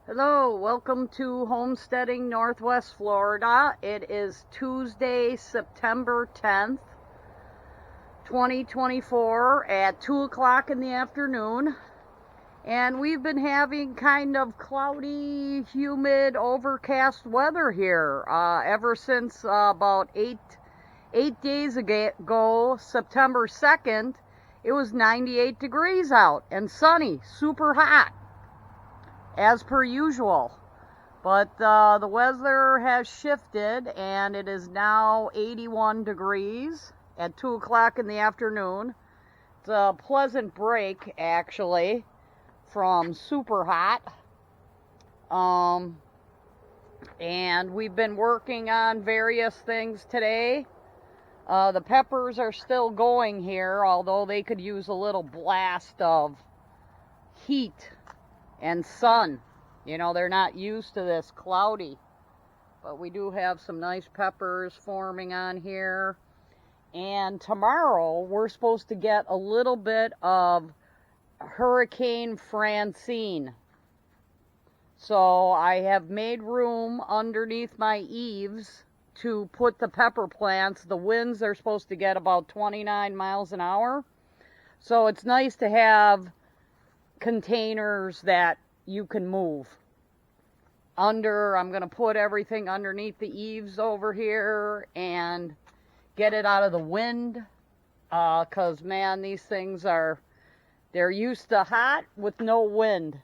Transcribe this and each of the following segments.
Hello, welcome to Homesteading Northwest Florida. It is Tuesday, September 10th, 2024 at 2 o'clock in the afternoon. And we've been having kind of cloudy, humid, overcast weather here ever since about eight days ago, September 2nd. It was 98 degrees out and sunny, super hot, as per usual. But the weather has shifted and it is now 81 degrees at 2 o'clock in the afternoon. It's a pleasant break, actually, from super hot. And we've been working on various things today. The peppers are still going here, although they could use a little blast of heat and sun. You know, they're not used to this cloudy. But we do have some nice peppers forming on here. And tomorrow we're supposed to get a little bit of Hurricane Francine. So I have made room underneath my eaves to put the pepper plants. The winds are supposed to get about 29 miles an hour. So it's nice to have containers that you can move. I'm going to put everything underneath the eaves over here and get it out of the wind. Because, man, these things they're used to hot with no wind.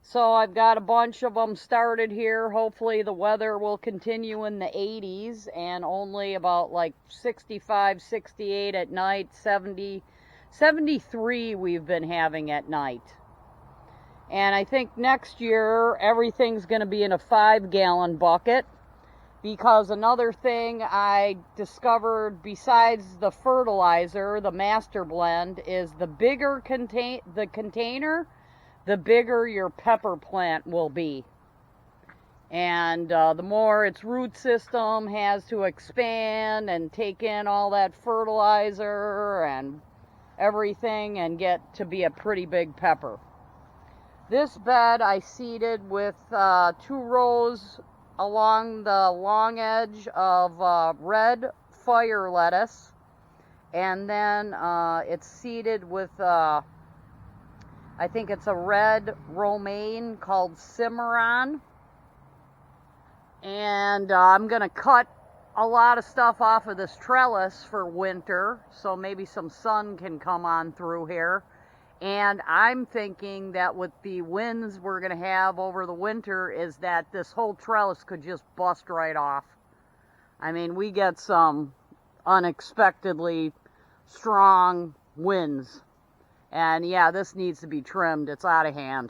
So I've got a bunch of them started here. Hopefully the weather will continue in the 80s and only about like 65, 68 at night, 70, 73 we've been having at night. And I think next year everything's going to be in a 5-gallon bucket, because another thing I discovered besides the fertilizer, the master blend, is the bigger the container, the bigger your pepper plant will be. And the more its root system has to expand and take in all that fertilizer and everything and get to be a pretty big pepper. This bed I seeded with 2 rows along the long edge of red fire lettuce, and then it's seeded with I think it's a red romaine called Cimarron. And I'm gonna cut a lot of stuff off of this trellis for winter, so maybe some sun can come on through here. And I'm thinking that with the winds we're going to have over the winter is that this whole trellis could just bust right off. I mean, we get some unexpectedly strong winds. And yeah, this needs to be trimmed. It's out of hand.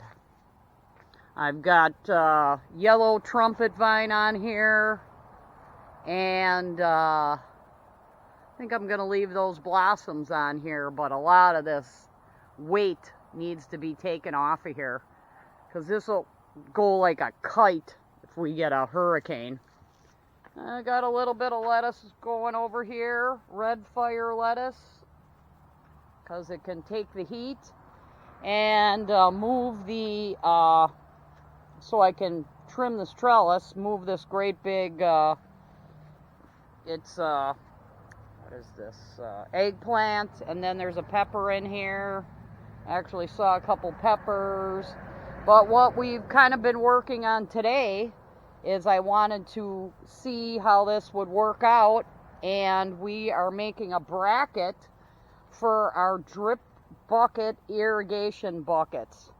I've got yellow trumpet vine on here. And I think I'm going to leave those blossoms on here, but a lot of this weight needs to be taken off of here, because this will go like a kite if we get a hurricane. I got a little bit of lettuce going over here, red fire lettuce, because it can take the heat, and move the so I can trim this trellis, move this great big it's what is this, eggplant, and then there's a pepper in here. I actually saw a couple peppers. But what we've kind of been working on today is I wanted to see how this would work out, and we are making a bracket for our drip bucket irrigation buckets.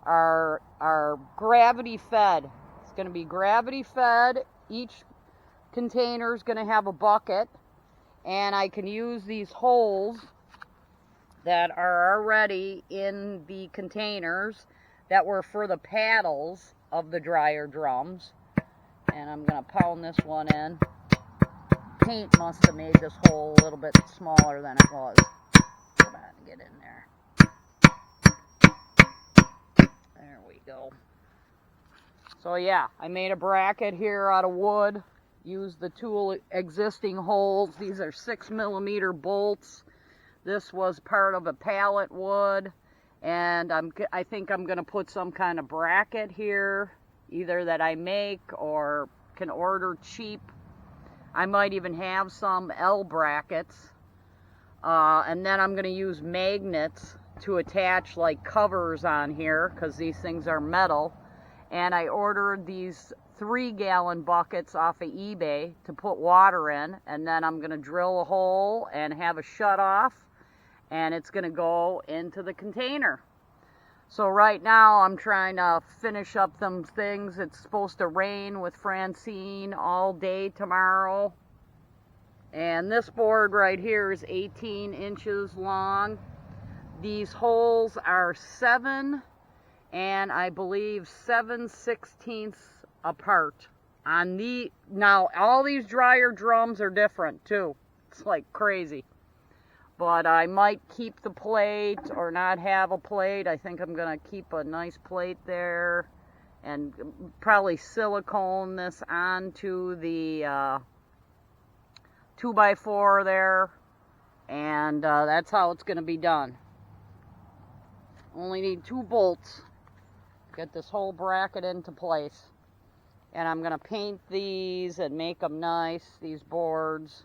Our gravity fed. It's going to be gravity fed. Each container is going to have a bucket, and I can use these holes that are already in the containers that were for the paddles of the dryer drums. And I'm going to pound this one in. Paint must have made this hole a little bit smaller than it was. Come on, get in there. There we go. So yeah, I made a bracket here out of wood. Used the 2 existing holes. These are 6mm bolts. This was part of a pallet wood, And I think I'm going to put some kind of bracket here, either that I make or can order cheap. I might even have some L brackets. And then I'm going to use magnets to attach like covers on here, because these things are metal. And I ordered these 3-gallon buckets off of eBay to put water in, and then I'm going to drill a hole and have a shut off, and it's going to go into the container. So right now I'm trying to finish up them things. It's supposed to rain with Francine all day tomorrow. And this board right here is 18 inches long. These holes are 7 and I believe 7/16 apart. Now all these dryer drums are different too. It's like crazy. But I might keep the plate or not have a plate. I think I'm going to keep a nice plate there and probably silicone this onto the 2x4 there. And that's how it's going to be done. Only need 2 bolts. Get this whole bracket into place. And I'm going to paint these and make them nice, these boards.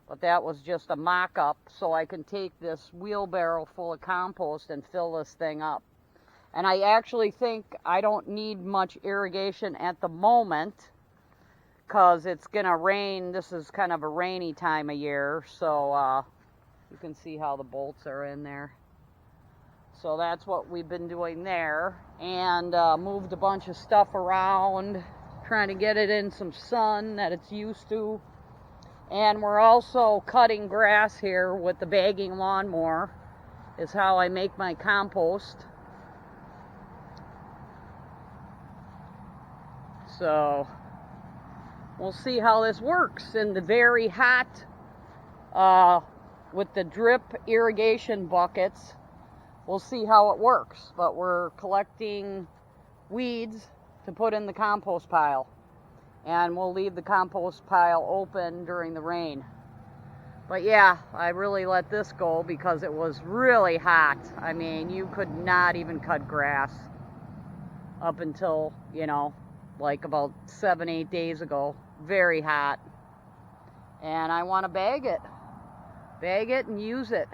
But that was just a mock-up, so I can take this wheelbarrow full of compost and fill this thing up. And I actually think I don't need much irrigation at the moment, because it's going to rain. This is kind of a rainy time of year, so you can see how the bolts are in there. So that's what we've been doing there. And moved a bunch of stuff around, trying to get it in some sun that it's used to. And we're also cutting grass here with the bagging lawnmower, is how I make my compost. So we'll see how this works in the very hot, with the drip irrigation buckets. We'll see how it works, but we're collecting weeds to put in the compost pile. And we'll leave the compost pile open during the rain. But yeah, I really let this go because it was really hot. I mean, you could not even cut grass up until, like about 7-8 days ago. Very hot. And I want to bag it. Bag it and use it.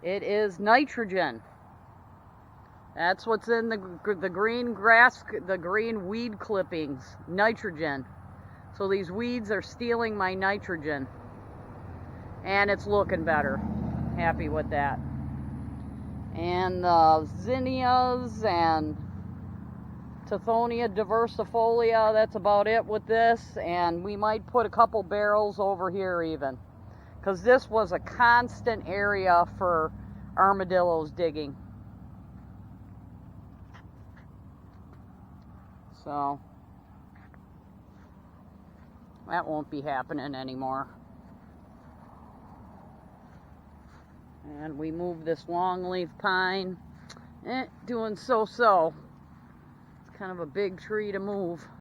It is nitrogen. That's what's in the green grass, the green weed clippings, nitrogen. So these weeds are stealing my nitrogen. And it's looking better. Happy with that. And the zinnias and Tithonia diversifolia, that's about it with this. And we might put a couple barrels over here even, because this was a constant area for armadillos digging. So that won't be happening anymore. And we moved this longleaf pine. Doing so-so. It's kind of a big tree to move.